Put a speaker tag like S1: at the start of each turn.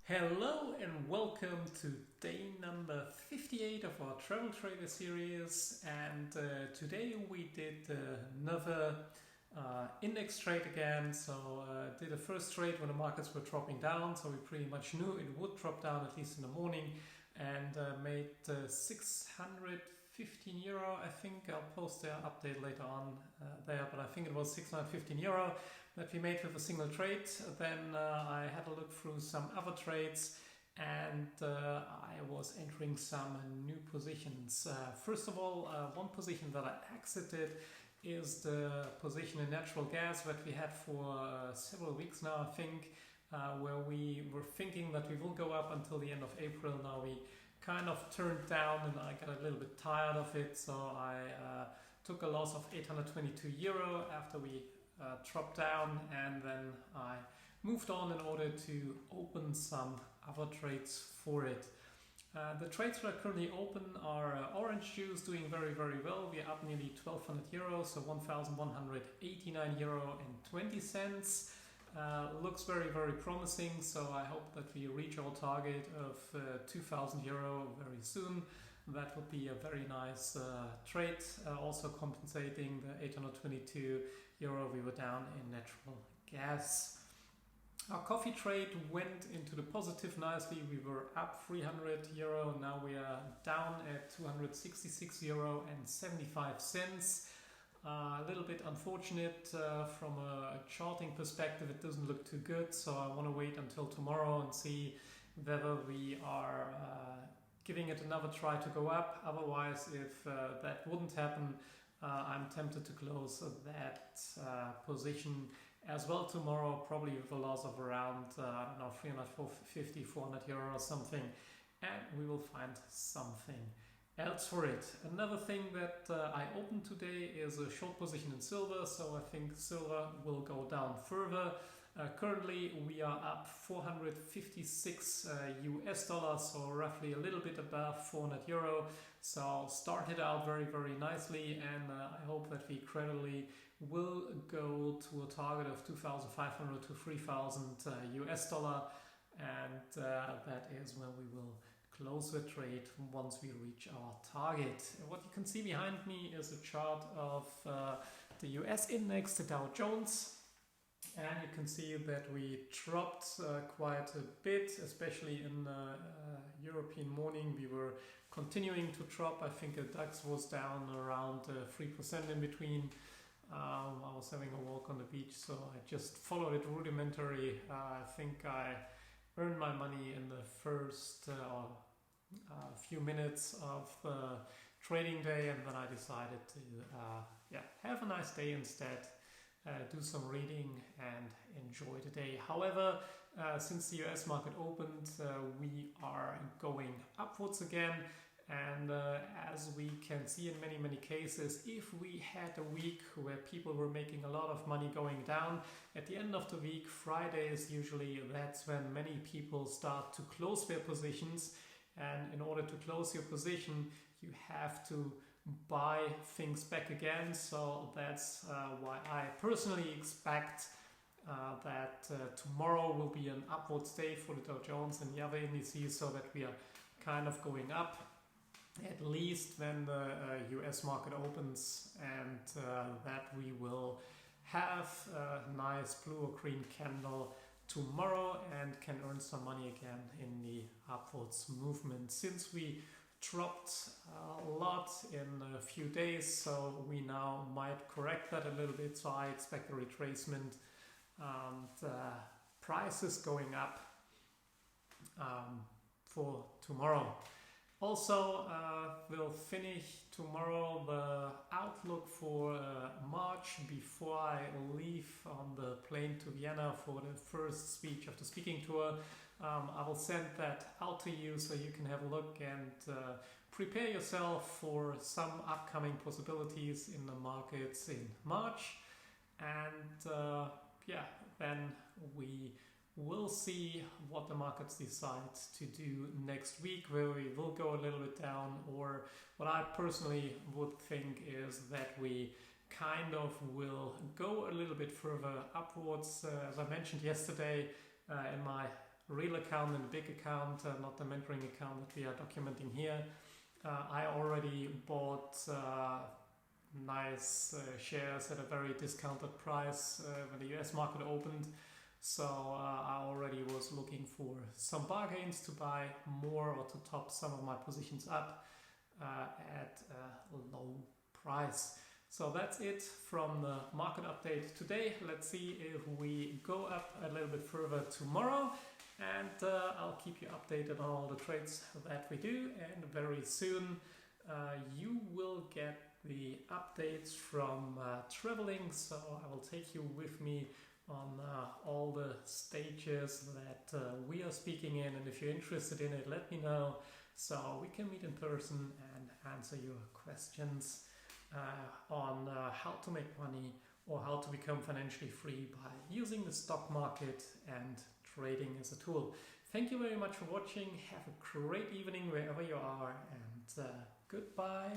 S1: Hello and welcome to day number 58 of our Travel Trader series, and today we did another index trade again. So did a first trade when the markets were dropping down, so we pretty much knew it would drop down at least in the morning, and made 615 euro. I think I'll post the update later on there, but I think it was 615 euro that we made with a single trade. Then I had a look through some other trades, and I was entering some new positions. First of all, one position that I exited is the position in natural gas that we had for several weeks now, I think, where we were thinking that we will go up until the end of April. Now we kind of turned down and I got a little bit tired of it, so I took a loss of 822 euro after we dropped down, and then I moved on in order to open some other trades for it. The trades that are currently open are orange juice doing very well. We're up nearly 1200 euros, so 1189 euro and 20 cents. Looks very promising, so I hope that we reach our target of 2000 euro very soon. That would be a very nice trade, also compensating the 822 euro we were down in natural gas. Our coffee trade went into the positive nicely. We were up 300 euro, now we are down at 266 euro and 75 cents. A little bit unfortunate from a charting perspective. It doesn't look too good, so I want to wait until tomorrow and see whether we are giving it another try to go up. Otherwise, if that wouldn't happen, I'm tempted to close that position as well tomorrow, probably with a loss of around 350, 400 euro or something, and we will find something else for it. Another thing that I opened today is a short position in silver, so I think silver will go down further. Currently we are up 456 US dollars, so roughly a little bit above 400 euro. So started out very nicely, and I hope that we gradually will go to a target of 2,500 to 3,000 US dollar, and that is when we will close the trade once we reach our target. What you can see behind me is a chart of the US index, the Dow Jones. And you can see that we dropped quite a bit, especially in the European morning. We were continuing to drop. I think the DAX was down around 3% in between. I was having a walk on the beach, so I just followed it rudimentary. I think I earned my money in the first few minutes of the trading day, and then I decided to have a nice day instead. Do some reading and enjoy the day. However, since the US market opened, we are going upwards again, and as we can see in many cases, if we had a week where people were making a lot of money going down, at the end of the week, Friday is usually, that's when many people start to close their positions, and in order to close your position you have to buy things back again. So that's why I personally expect that tomorrow will be an upwards day for the Dow Jones and the other indices, so that we are kind of going up at least when the US market opens, and that we will have a nice blue or green candle tomorrow and can earn some money again in the upwards movement. Since we dropped a lot in a few days, so we now might correct that a little bit, so I expect a retracement and prices going up for tomorrow. Also, we'll finish tomorrow the outlook for March before I leave on the plane to Vienna for the first speech of the speaking tour. I will send that out to you so you can have a look and prepare yourself for some upcoming possibilities in the markets in March. And then we will see what the markets decide to do next week, where we will go a little bit down, or what I personally would think is that we kind of will go a little bit further upwards. As I mentioned yesterday in my real account and a big account, not the mentoring account that we are documenting here. I already bought nice shares at a very discounted price when the US market opened. So I already was looking for some bargains to buy more or to top some of my positions up at a low price. So that's it from the market update today. Let's see if we go up a little bit further tomorrow, and I'll keep you updated on all the trades that we do. And very soon you will get the updates from traveling, so I will take you with me on all the stages that we are speaking in, and if you're interested in it, let me know so we can meet in person and answer your questions on how to make money or how to become financially free by using the stock market and trading as a tool. Thank you very much for watching. Have a great evening wherever you are, and goodbye.